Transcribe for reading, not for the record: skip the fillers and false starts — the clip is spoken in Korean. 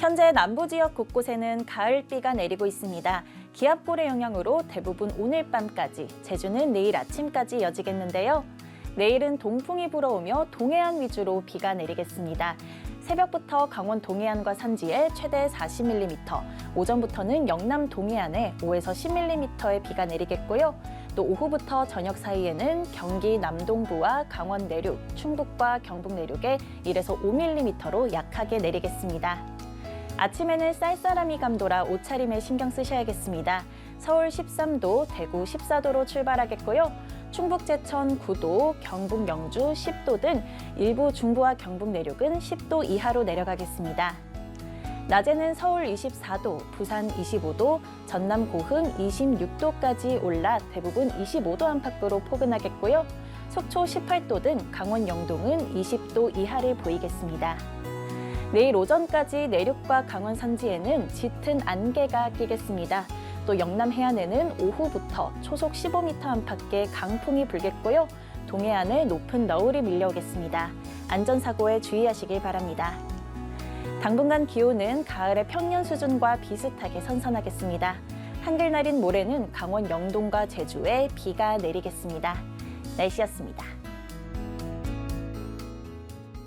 현재 남부 지역 곳곳에는 가을비가 내리고 있습니다. 기압골의 영향으로 대부분 오늘 밤까지, 제주는 내일 아침까지 이어지겠는데요. 내일은 동풍이 불어오며 동해안 위주로 비가 내리겠습니다. 새벽부터 강원 동해안과 산지에 최대 40mm, 오전부터는 영남 동해안에 5에서 10mm의 비가 내리겠고요. 또 오후부터 저녁 사이에는 경기 남동부와 강원 내륙, 충북과 경북 내륙에 1에서 5mm로 약하게 내리겠습니다. 아침에는 쌀쌀함이 감돌아 옷차림에 신경 쓰셔야겠습니다. 서울 13도, 대구 14도로 출발하겠고요. 충북 제천 9도, 경북 영주 10도 등 일부 중부와 경북 내륙은 10도 이하로 내려가겠습니다. 낮에는 서울 24도, 부산 25도, 전남 고흥 26도까지 올라 대부분 25도 안팎으로 포근하겠고요. 속초 18도 등 강원 영동은 20도 이하를 보이겠습니다. 내일 오전까지 내륙과 강원 산지에는 짙은 안개가 끼겠습니다. 또 영남 해안에는 오후부터 초속 15m 안팎의 강풍이 불겠고요. 동해안에 높은 너울이 밀려오겠습니다. 안전사고에 주의하시길 바랍니다. 당분간 기온은 가을의 평년 수준과 비슷하게 선선하겠습니다. 한글날인 모레는 강원 영동과 제주에 비가 내리겠습니다. 날씨였습니다.